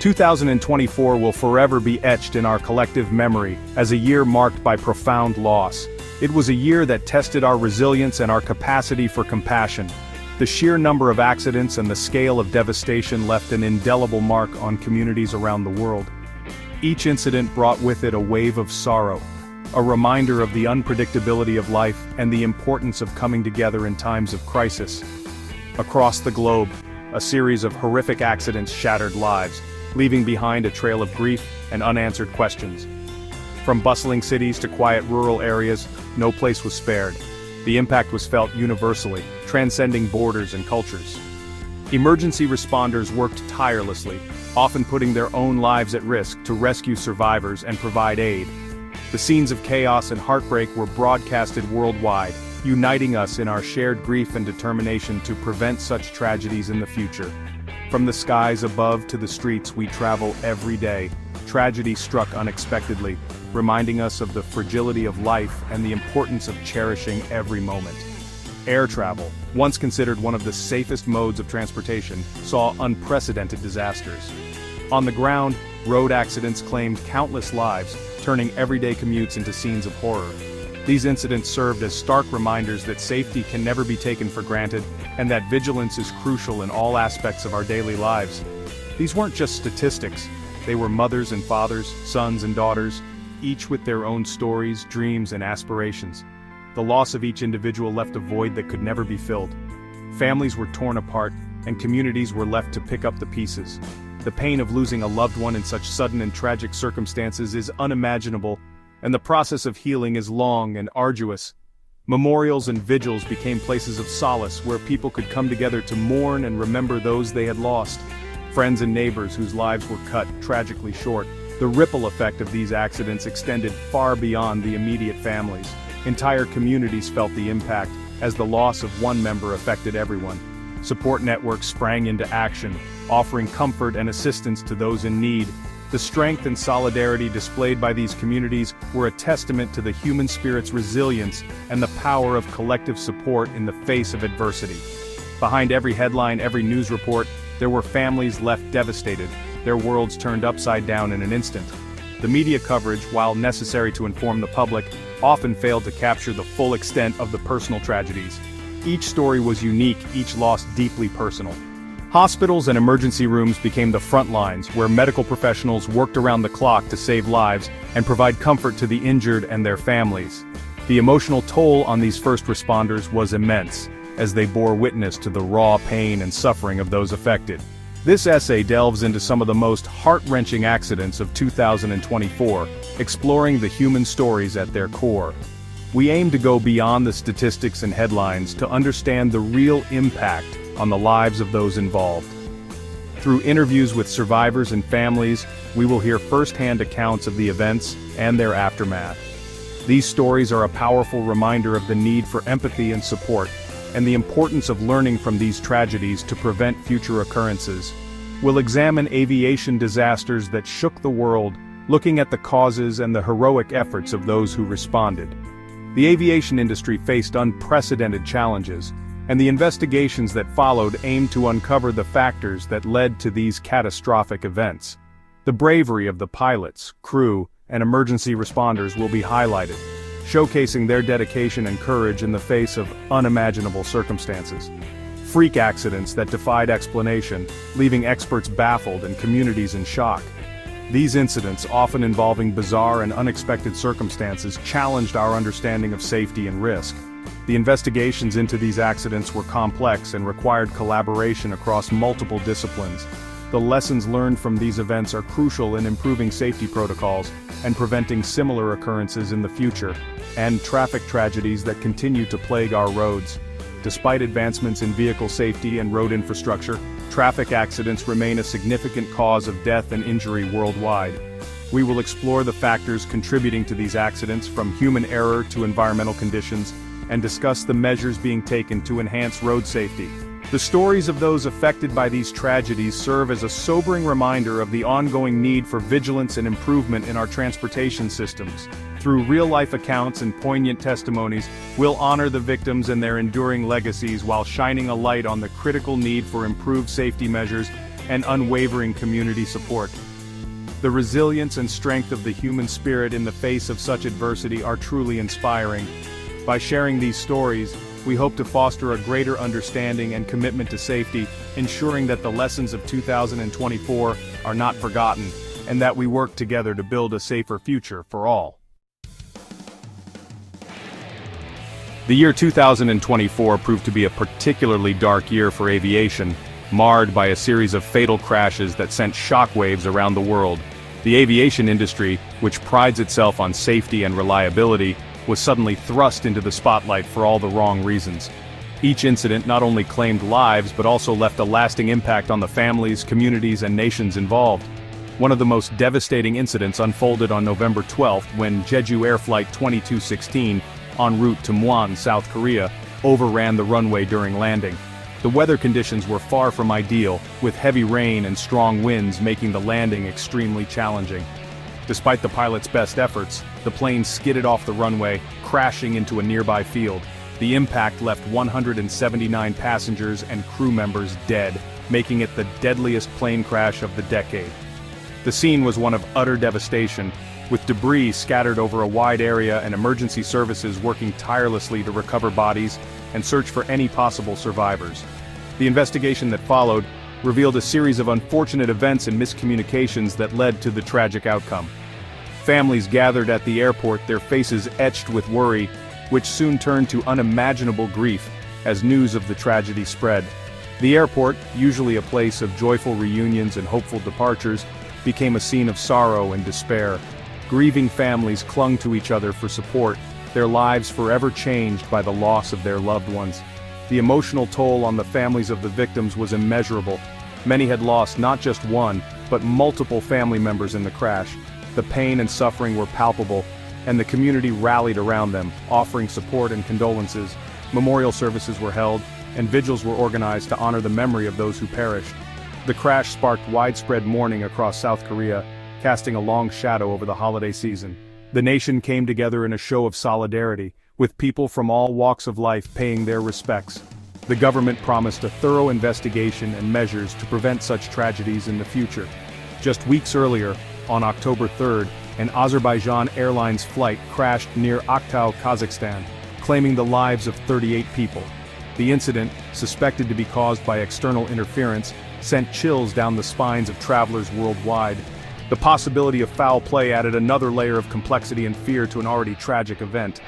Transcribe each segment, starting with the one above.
2024 will forever be etched in our collective memory as a year marked by profound loss. It was a year that tested our resilience and our capacity for compassion. The sheer number of accidents and the scale of devastation left an indelible mark on communities around the world. Each incident brought with it a wave of sorrow, a reminder of the unpredictability of life and the importance of coming together in times of crisis. Across the globe, a series of horrific accidents shattered lives, leaving behind a trail of grief and unanswered questions. From bustling cities to quiet rural areas, no place was spared. The impact was felt universally, transcending borders and cultures. Emergency responders worked tirelessly, often putting their own lives at risk to rescue survivors and provide aid. The scenes of chaos and heartbreak were broadcasted worldwide, uniting us in our shared grief and determination to prevent such tragedies in the future. From the skies above to the streets we travel every day, tragedy struck unexpectedly, reminding us of the fragility of life and the importance of cherishing every moment. Air travel, once considered one of the safest modes of transportation, saw unprecedented disasters. On the ground, road accidents claimed countless lives, turning everyday commutes into scenes of horror. These incidents served as stark reminders that safety can never be taken for granted, and that vigilance is crucial in all aspects of our daily lives. These weren't just statistics, they were mothers and fathers, sons and daughters, each with their own stories, dreams, and aspirations. The loss of each individual left a void that could never be filled. Families were torn apart, and communities were left to pick up the pieces. The pain of losing a loved one in such sudden and tragic circumstances is unimaginable, and the process of healing is long and arduous. Memorials and vigils became places of solace where people could come together to mourn and remember those they had lost. Friends and neighbors whose lives were cut tragically short. The ripple effect of these accidents extended far beyond the immediate families. Entire communities felt the impact, as the loss of one member affected everyone. Support networks sprang into action, offering comfort and assistance to those in need. The strength and solidarity displayed by these communities were a testament to the human spirit's resilience and the power of collective support in the face of adversity. Behind every headline, every news report, there were families left devastated, their worlds turned upside down in an instant. The media coverage, while necessary to inform the public, often failed to capture the full extent of the personal tragedies. Each story was unique, each loss deeply personal. Hospitals and emergency rooms became the front lines where medical professionals worked around the clock to save lives and provide comfort to the injured and their families. The emotional toll on these first responders was immense, as they bore witness to the raw pain and suffering of those affected. This essay delves into some of the most heart-wrenching accidents of 2024, exploring the human stories at their core. We aim to go beyond the statistics and headlines to understand the real impact on the lives of those involved. Through interviews with survivors and families, we will hear first-hand accounts of the events and their aftermath. These stories are a powerful reminder of the need for empathy and support, and the importance of learning from these tragedies to prevent future occurrences. We'll examine aviation disasters that shook the world, looking at the causes and the heroic efforts of those who responded. The aviation industry faced unprecedented challenges, and the investigations that followed aimed to uncover the factors that led to these catastrophic events. The bravery of the pilots, crew, and emergency responders will be highlighted, showcasing their dedication and courage in the face of unimaginable circumstances. Freak accidents that defied explanation, leaving experts baffled and communities in shock. These incidents, often involving bizarre and unexpected circumstances, challenged our understanding of safety and risk. The investigations into these accidents were complex and required collaboration across multiple disciplines. The lessons learned from these events are crucial in improving safety protocols and preventing similar occurrences in the future, and traffic tragedies that continue to plague our roads. Despite advancements in vehicle safety and road infrastructure, traffic accidents remain a significant cause of death and injury worldwide. We will explore the factors contributing to these accidents, from human error to environmental conditions, and discuss the measures being taken to enhance road safety. The stories of those affected by these tragedies serve as a sobering reminder of the ongoing need for vigilance and improvement in our transportation systems. Through real-life accounts and poignant testimonies, we'll honor the victims and their enduring legacies while shining a light on the critical need for improved safety measures and unwavering community support. The resilience and strength of the human spirit in the face of such adversity are truly inspiring. By sharing these stories, we hope to foster a greater understanding and commitment to safety, ensuring that the lessons of 2024 are not forgotten, and that we work together to build a safer future for all. The year 2024 proved to be a particularly dark year for aviation, marred by a series of fatal crashes that sent shockwaves around the world. The aviation industry, which prides itself on safety and reliability, was suddenly thrust into the spotlight for all the wrong reasons. Each incident not only claimed lives but also left a lasting impact on the families, communities, and nations involved. One of the most devastating incidents unfolded on November 12 when Jeju Air Flight 2216, en route to Muan, South Korea, overran the runway during landing. The weather conditions were far from ideal, with heavy rain and strong winds making the landing extremely challenging. Despite the pilot's best efforts, the plane skidded off the runway, crashing into a nearby field. The impact left 179 passengers and crew members dead, making it the deadliest plane crash of the decade. The scene was one of utter devastation, with debris scattered over a wide area and emergency services working tirelessly to recover bodies and search for any possible survivors. The investigation that followed revealed a series of unfortunate events and miscommunications that led to the tragic outcome. Families gathered at the airport, their faces etched with worry, which soon turned to unimaginable grief as news of the tragedy spread. The airport, usually a place of joyful reunions and hopeful departures, became a scene of sorrow and despair. Grieving families clung to each other for support, their lives forever changed by the loss of their loved ones. The emotional toll on the families of the victims was immeasurable. Many had lost not just one, but multiple family members in the crash. The pain and suffering were palpable, and the community rallied around them, offering support and condolences. Memorial services were held, and vigils were organized to honor the memory of those who perished. The crash sparked widespread mourning across South Korea, casting a long shadow over the holiday season. The nation came together in a show of solidarity, with people from all walks of life paying their respects. The government promised a thorough investigation and measures to prevent such tragedies in the future. Just weeks earlier, on October 3rd, an Azerbaijan Airlines flight crashed near Aktau, Kazakhstan, claiming the lives of 38 people. The incident, suspected to be caused by external interference, sent chills down the spines of travelers worldwide. The possibility of foul play added another layer of complexity and fear to an already tragic event.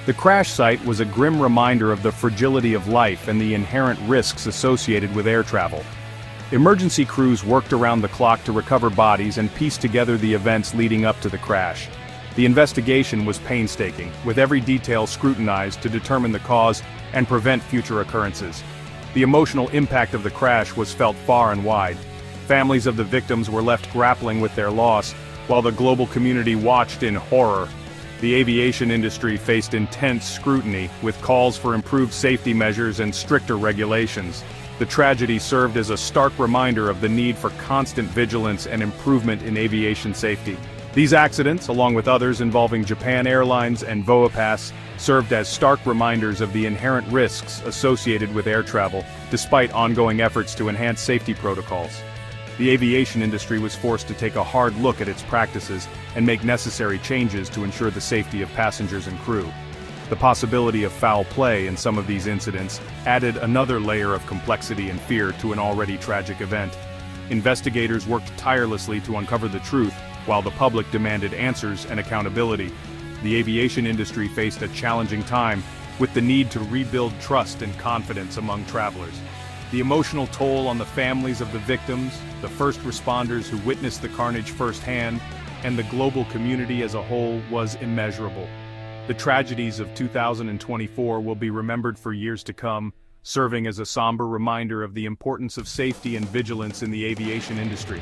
The crash site was a grim reminder of the fragility of life and the inherent risks associated with air travel. Emergency crews worked around the clock to recover bodies and piece together the events leading up to the crash. The investigation was painstaking, with every detail scrutinized to determine the cause and prevent future occurrences. The emotional impact of the crash was felt far and wide. Families of the victims were left grappling with their loss, while the global community watched in horror. The aviation industry faced intense scrutiny, with calls for improved safety measures and stricter regulations. The tragedy served as a stark reminder of the need for constant vigilance and improvement in aviation safety. These accidents, along with others involving Japan Airlines and Voapass, served as stark reminders of the inherent risks associated with air travel, despite ongoing efforts to enhance safety protocols. The aviation industry was forced to take a hard look at its practices and make necessary changes to ensure the safety of passengers and crew. The possibility of foul play in some of these incidents added another layer of complexity and fear to an already tragic event. Investigators worked tirelessly to uncover the truth, while the public demanded answers and accountability. The aviation industry faced a challenging time, with the need to rebuild trust and confidence among travelers. The emotional toll on the families of the victims, the first responders who witnessed the carnage firsthand, and the global community as a whole was immeasurable. The tragedies of 2024 will be remembered for years to come, serving as a somber reminder of the importance of safety and vigilance in the aviation industry.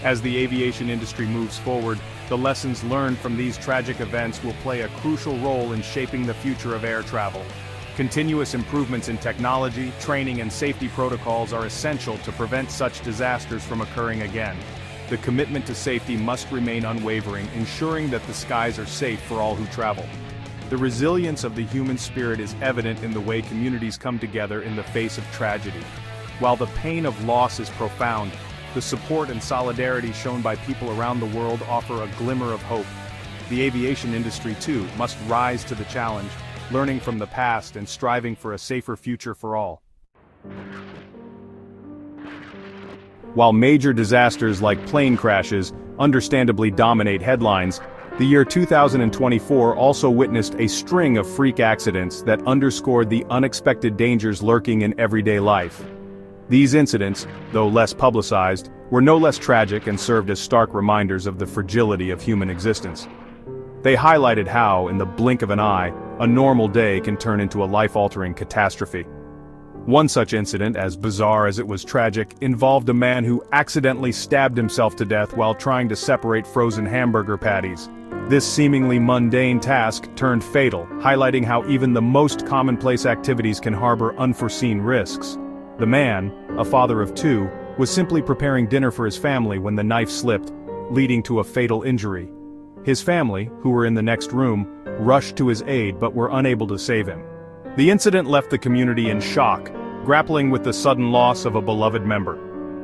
As the aviation industry moves forward, the lessons learned from these tragic events will play a crucial role in shaping the future of air travel. Continuous improvements in technology, training, and safety protocols are essential to prevent such disasters from occurring again. The commitment to safety must remain unwavering, ensuring that the skies are safe for all who travel. The resilience of the human spirit is evident in the way communities come together in the face of tragedy. While the pain of loss is profound, the support and solidarity shown by people around the world offer a glimmer of hope. The aviation industry, too, must rise to the challenge, learning from the past and striving for a safer future for all. While major disasters like plane crashes understandably dominate headlines, the year 2024 also witnessed a string of freak accidents that underscored the unexpected dangers lurking in everyday life. These incidents, though less publicized, were no less tragic and served as stark reminders of the fragility of human existence. They highlighted how, in the blink of an eye, a normal day can turn into a life-altering catastrophe. One such incident, as bizarre as it was tragic, involved a man who accidentally stabbed himself to death while trying to separate frozen hamburger patties. This seemingly mundane task turned fatal, highlighting how even the most commonplace activities can harbor unforeseen risks. The man, a father of two, was simply preparing dinner for his family when the knife slipped, leading to a fatal injury. His family, who were in the next room, rushed to his aid but were unable to save him. The incident left the community in shock, grappling with the sudden loss of a beloved member.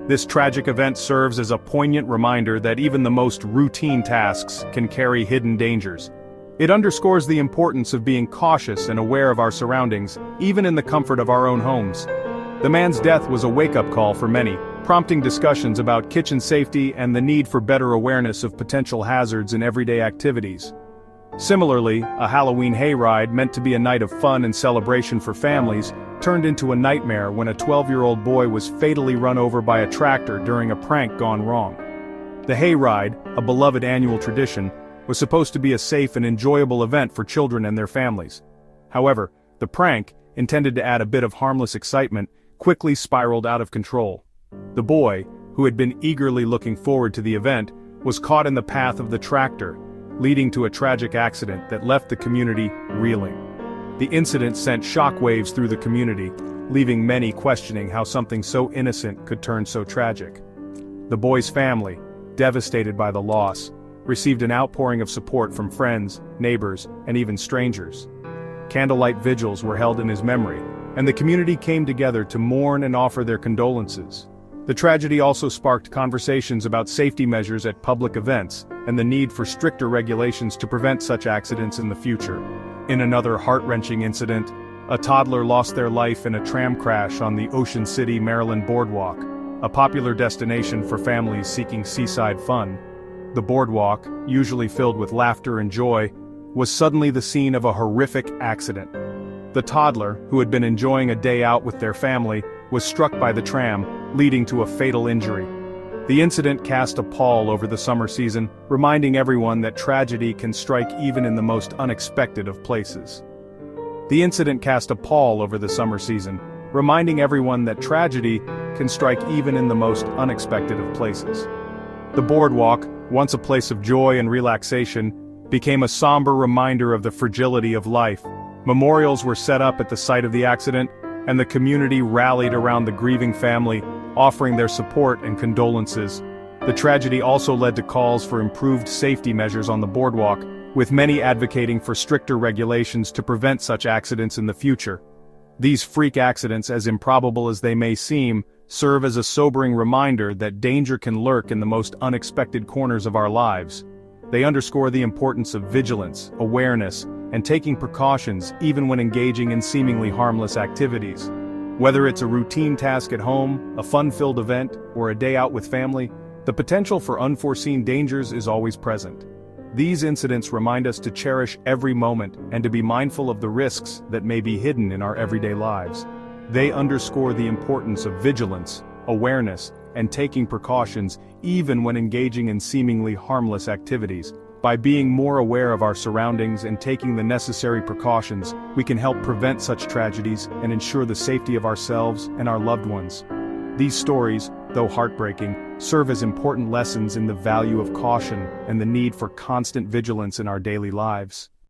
This tragic event serves as a poignant reminder that even the most routine tasks can carry hidden dangers. It underscores the importance of being cautious and aware of our surroundings, even in the comfort of our own homes. The man's death was a wake-up call for many, prompting discussions about kitchen safety and the need for better awareness of potential hazards in everyday activities. Similarly, a Halloween hayride meant to be a night of fun and celebration for families turned into a nightmare when a 12-year-old boy was fatally run over by a tractor during a prank gone wrong. The hayride, a beloved annual tradition, was supposed to be a safe and enjoyable event for children and their families. However, the prank, intended to add a bit of harmless excitement, quickly spiraled out of control. The boy, who had been eagerly looking forward to the event, was caught in the path of the tractor, leading to a tragic accident that left the community reeling. The incident sent shockwaves through the community, leaving many questioning how something so innocent could turn so tragic. The boy's family, devastated by the loss, received an outpouring of support from friends, neighbors, and even strangers. Candlelight vigils were held in his memory, and the community came together to mourn and offer their condolences. The tragedy also sparked conversations about safety measures at public events and the need for stricter regulations to prevent such accidents in the future. In another heart-wrenching incident, a toddler lost their life in a tram crash on the Ocean City, Maryland boardwalk, a popular destination for families seeking seaside fun. The boardwalk, usually filled with laughter and joy, was suddenly the scene of a horrific accident. The toddler, who had been enjoying a day out with their family, was struck by the tram, leading to a fatal injury. The incident cast a pall over the summer season, reminding everyone that tragedy can strike even in the most unexpected of places. The incident cast a pall over the summer season, reminding everyone that tragedy can strike even in the most unexpected of places. The boardwalk, once a place of joy and relaxation, became a somber reminder of the fragility of life. Memorials were set up at the site of the accident, and the community rallied around the grieving family, offering their support and condolences. The tragedy also led to calls for improved safety measures on the boardwalk, with many advocating for stricter regulations to prevent such accidents in the future. These freak accidents, as improbable as they may seem, serve as a sobering reminder that danger can lurk in the most unexpected corners of our lives. They underscore the importance of vigilance, awareness, and taking precautions even when engaging in seemingly harmless activities. Whether it's a routine task at home, a fun-filled event, or a day out with family, the potential for unforeseen dangers is always present. These incidents remind us to cherish every moment and to be mindful of the risks that may be hidden in our everyday lives. They underscore the importance of vigilance, awareness, and taking precautions even when engaging in seemingly harmless activities. By being more aware of our surroundings and taking the necessary precautions, we can help prevent such tragedies and ensure the safety of ourselves and our loved ones. These stories, though heartbreaking, serve as important lessons in the value of caution and the need for constant vigilance in our daily lives.